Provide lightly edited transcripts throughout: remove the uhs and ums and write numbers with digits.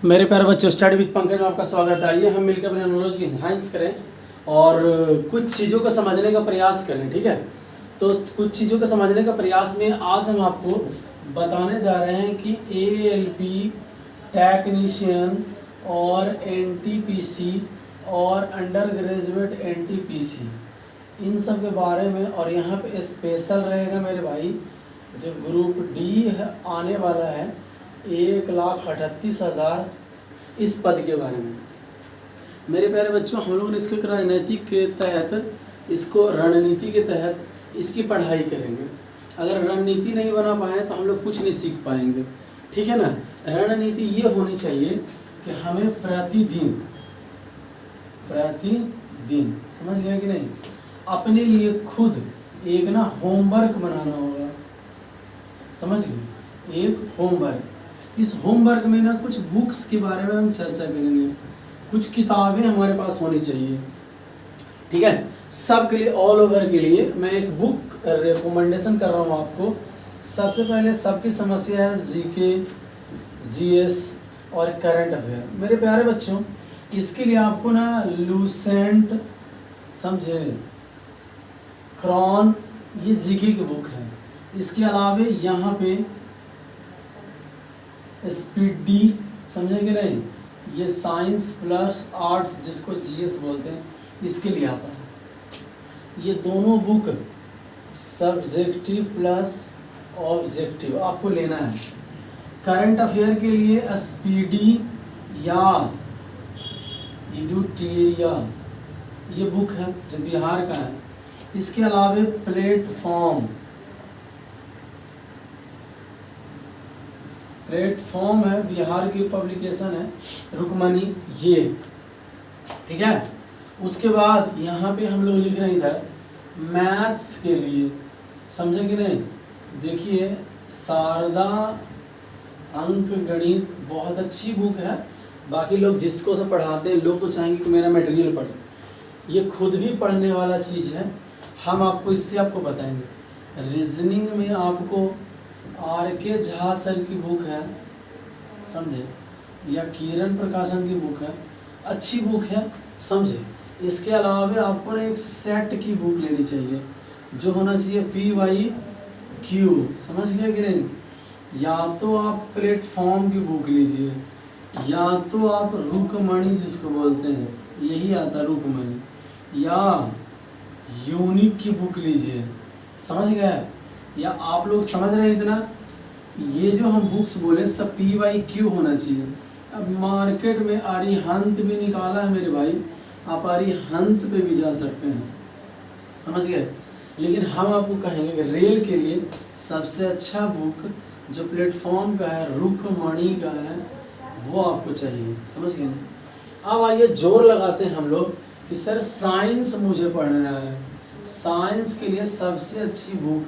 मेरे प्यारे बच्चों, स्टडी विद पंकज में आपका स्वागत है। आइए हम मिलकर अपने नॉलेज की इन्हांस करें और कुछ चीज़ों को समझने का प्रयास करें। ठीक है, तो कुछ चीज़ों को समझने का प्रयास में आज हम आपको बताने जा रहे हैं कि ALP टेक्नीशियन और NTPC और अंडर ग्रेजुएट NTPC इन सब के बारे में। और यहाँ पे स्पेशल रहेगा मेरे भाई, जो ग्रुप D आने वाला है 1,38,000 इस पद के बारे में। मेरे प्यारे बच्चों, हम लोगों ने इसके राजनीतिक के तहत, इसको रणनीति के तहत इसकी पढ़ाई करेंगे। अगर रणनीति नहीं बना पाए तो हम लोग कुछ नहीं सीख पाएंगे। ठीक है ना। रणनीति ये होनी चाहिए कि हमें प्रतिदिन समझ गया कि नहीं, अपने लिए खुद एक ना होमवर्क बनाना होगा। समझ गए, एक होमवर्क। इस होमवर्क में ना कुछ बुक्स के बारे में हम चर्चा करेंगे, कुछ किताबें हमारे पास होनी चाहिए। ठीक है, सब के लिए, ऑल ओवर के लिए मैं एक बुक रिकमेंडेशन कर रहा हूँ आपको। सबसे पहले सबकी समस्या है GK, GS और करंट अफेयर। मेरे प्यारे बच्चों, इसके लिए आपको ना लूसेंट, समझे, क्रॉन, ये GK की बुक है। इसके अलावा यहाँ पे स्पीडी, समझेंगे नहीं, ये साइंस प्लस आर्ट्स जिसको GS बोलते हैं, इसके लिए आता है। ये दोनों बुक सब्जेक्टिव प्लस ऑब्जेक्टिव आपको लेना है। करंट अफेयर के लिए स्पीडी या एडुटेरिया, ये बुक है जो बिहार का है। इसके अलावा प्लेटफॉर्म है, बिहार की पब्लिकेशन है, रुकमनी, ये। ठीक है, उसके बाद यहाँ पे हम लोग लिख रहे हैं इधर मैथ्स के लिए, समझे कि नहीं। देखिए, शारदा अंक गणित बहुत अच्छी बुक है। बाकी लोग जिसको से पढ़ाते हैं, लोग तो चाहेंगे कि मेरा मटेरियल पढ़े। ये खुद भी पढ़ने वाला चीज़ है, हम आपको इससे आपको बताएंगे। रीजनिंग में आपको RK झा सर की बुक है, समझे, या किरण प्रकाशन की बुक है, अच्छी बुक है, समझे। इसके अलावा आपको ना एक सेट की बुक लेनी चाहिए, जो होना चाहिए PYQ, समझ गए कि नहीं। या तो आप प्लेटफॉर्म की बुक लीजिए, या तो आप रुकमणी जिसको बोलते हैं, यही आता रुकमणी, या यूनिक की बुक लीजिए, समझ गए। या आप लोग समझ रहे हैं इतना, ये जो हम बुक्स बोले सब PYQ होना चाहिए। अब मार्केट में अरिहंत भी निकाला है मेरे भाई, आप अरिहंत पे भी जा सकते हैं, समझ गए। लेकिन हम आपको कहेंगे कि रेल के लिए सबसे अच्छा बुक जो प्लेटफॉर्म का है, रुकमणी का है, वो आपको चाहिए, समझ गए ना। अब आइए जोर लगाते हैं हम लोग कि सर साइंस मुझे पढ़ना है। साइंस के लिए सबसे अच्छी बुक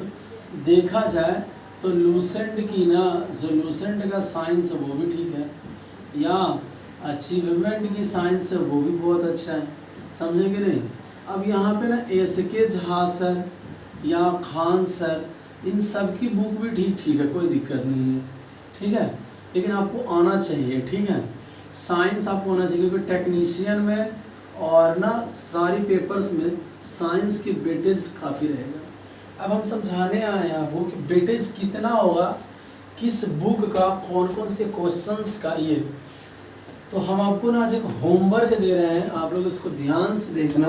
देखा जाए तो लूसेंट की ना, जो लूसेंट का साइंस है वो भी ठीक है, या अचीवमेंट की साइंस है वो भी बहुत अच्छा है, समझे कि नहीं। अब यहाँ पे ना SK झा सर या खान सर, इन सब की बुक भी ठीक है, कोई दिक्कत नहीं है। ठीक है, लेकिन आपको आना चाहिए। ठीक है, साइंस आपको आना चाहिए, क्योंकि टेक्नीशियन में और ना सारी पेपर्स में साइंस की वेटेज काफ़ी रहेगा। अब हम समझाने आए हैं आपको कि वेटेज कितना होगा, किस बुक का, कौन कौन से क्वेश्चंस का, ये तो हम आपको ना आज एक होमवर्क दे रहे हैं, आप लोग इसको ध्यान से देखना।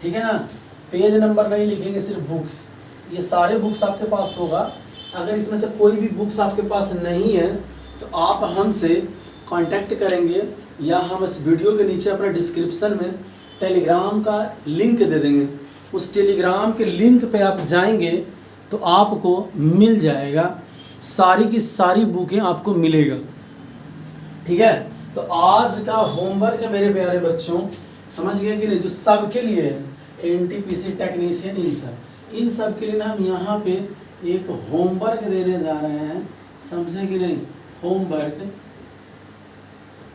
ठीक है ना, पेज नंबर नहीं लिखेंगे, सिर्फ बुक्स। ये सारे बुक्स आपके पास होगा। अगर इसमें से कोई भी बुक्स आपके पास नहीं है तो आप हमसे कांटेक्ट करेंगे, या हम इस वीडियो के नीचे अपने डिस्क्रिप्शन में टेलीग्राम का लिंक दे देंगे। उस टेलीग्राम के लिंक पे आप जाएंगे तो आपको मिल जाएगा, सारी की सारी बुकें आपको मिलेगा। ठीक है, तो आज का होमवर्क है मेरे प्यारे बच्चों, समझ गए कि नहीं, जो सबके लिए है, NTPC टेक्नीशियन, इन सब के लिए ना हम यहाँ पे एक होमवर्क देने जा रहे हैं, समझे कि नहीं। होमवर्क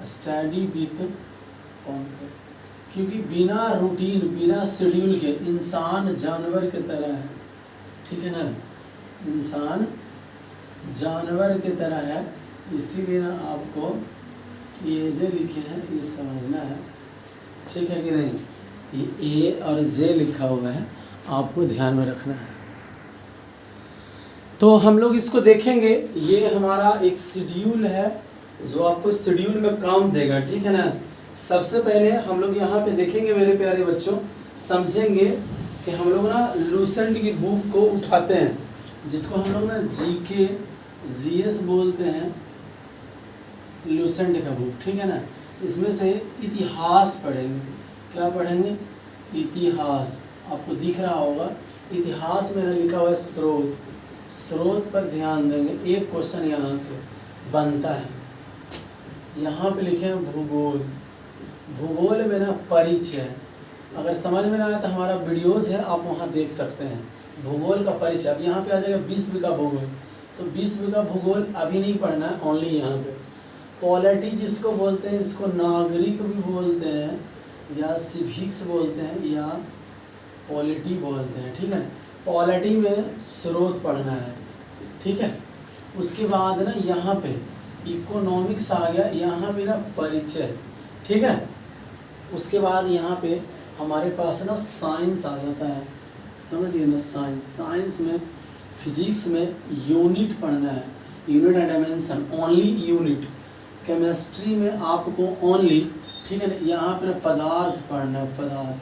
स्टडी विद पंकज, क्योंकि बिना रूटीन, बिना शेड्यूल के इंसान जानवर की तरह है। ठीक है ना, इंसान जानवर की तरह है, इसीलिए ना आपको ये जे लिखे हैं ये समझना है, ठीक है कि नहीं। ये ए और जे लिखा हुआ है, आपको ध्यान में रखना है। तो हम लोग इसको देखेंगे, ये हमारा एक शेड्यूल है जो आपको शेड्यूल में काम देगा, ठीक है ना। सबसे पहले हम लोग यहाँ पे देखेंगे मेरे प्यारे बच्चों, समझेंगे कि हम लोग ना लूसेंट की बुक को उठाते हैं, जिसको हम लोग ना जीके जीएस बोलते हैं, लूसेंट का बुक, ठीक है ना। इसमें से इतिहास पढ़ेंगे। क्या पढ़ेंगे? इतिहास। आपको दिख रहा होगा इतिहास में ना लिखा हुआ है स्रोत, स्रोत पर ध्यान देंगे। एक क्वेश्चन यहाँ से बनता है, यहाँ पे लिखे हैं भूगोल। भूगोल में ना परिचय, अगर समझ में ना आए तो हमारा वीडियोस है, आप वहाँ देख सकते हैं। भूगोल का परिचय, अब यहाँ पे आ जाएगा विश्व का भूगोल, तो विश्व का भूगोल अभी नहीं पढ़ना है, ओनली यहाँ पे। पॉलिटी जिसको बोलते हैं, इसको नागरिक भी बोलते हैं, या सिविक्स बोलते हैं, या पॉलिटी बोलते हैं, ठीक है। पॉलिटी में स्रोत पढ़ना है, ठीक है। उसके बाद ना यहाँ पे इकोनॉमिक्स आ गया, यहाँ भी ना परिचय, ठीक है। उसके बाद यहाँ पे हमारे पास ना साइंस आ जाता है, समझिए ना, साइंस। साइंस में फिजिक्स में यूनिट पढ़ना है, unit and dimension, only unit. Chemistry में आपको ओनली, ठीक है ना, यहाँ पे पदार्थ पढ़ना है, पदार्थ,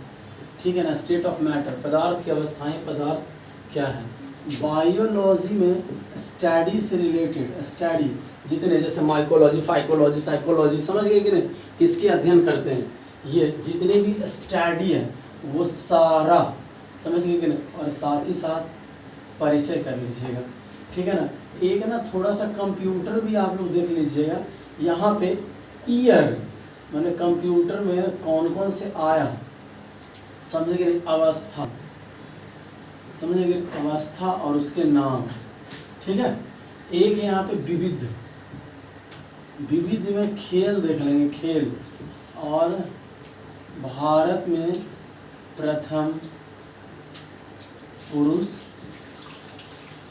ठीक है ना, स्टेट ऑफ मैटर, पदार्थ की अवस्थाएं, पदार्थ क्या है। बायोलॉजी में स्टडी से रिलेटेड, स्टडी जितने, जैसे माइकोलॉजी, फाइकोलॉजी, साइकोलॉजी, समझ गए कि नहीं, किसके अध्ययन करते हैं, ये जितने भी स्टडी है वो सारा समझ गए कि नहीं। और साथ ही साथ परिचय कर लीजिएगा, ठीक है ना। एक ना थोड़ा सा कंप्यूटर भी आप लोग देख लीजिएगा, यहाँ पे ईयर मैंने कंप्यूटर में कौन कौन से आया, समझ गए। अवस्था, समझ गए, अवस्था और उसके नाम, ठीक है। एक यहाँ पे विविध, विविध में खेल देख लेंगे, खेल। और भारत में प्रथम पुरुष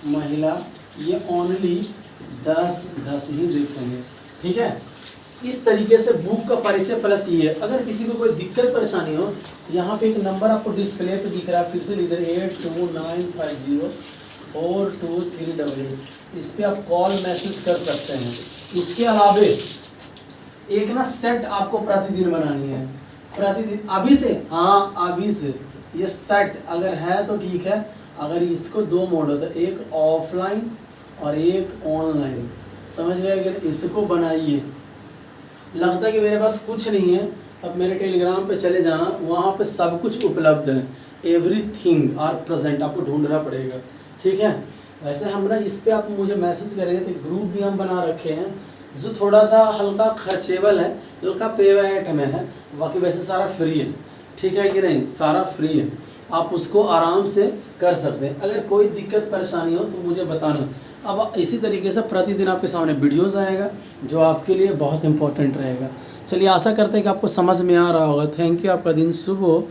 महिला, ये ओनली 10 ही देखेंगे, ठीक है। इस तरीके से बुक का परिचय प्लस ये। अगर किसी को कोई दिक्कत परेशानी हो, यहाँ पे एक नंबर आपको डिस्प्ले पे दिख रहा है, फिर से इधर 8295042388, इस पे आप कॉल मैसेज कर सकते हैं। इसके अलावे एक ना सेट आपको प्रतिदिन बनानी है, प्रतिदिन, अभी से, हाँ अभी से। ये सेट अगर है तो ठीक है, अगर इसको दो मोड होता है, एक ऑफलाइन और एक ऑनलाइन, समझ गए कि इसको बनाइए। लगता है कि मेरे पास कुछ नहीं है, अब मेरे टेलीग्राम पे चले जाना, वहाँ पे सब कुछ उपलब्ध है, एवरीथिंग आर प्रेजेंट, आपको ढूंढना पड़ेगा, ठीक है। वैसे हम ना इस पे आप मुझे मैसेज करेंगे तो ग्रुप भी हम बना रखे हैं, जो थोड़ा सा हल्का खर्चेबल है, हल्का पेमेंट में है, बाकी वैसे सारा फ्री है, ठीक है कि नहीं, सारा फ्री है, आप उसको आराम से कर सकते हैं। अगर कोई दिक्कत परेशानी हो तो मुझे बताना। अब इसी तरीके से प्रतिदिन आपके सामने वीडियोस आएगा जो आपके लिए बहुत इंपॉर्टेंट रहेगा। चलिए, आशा करते हैं कि आपको समझ में आ रहा होगा। थैंक यू, आपका दिन शुभ हो।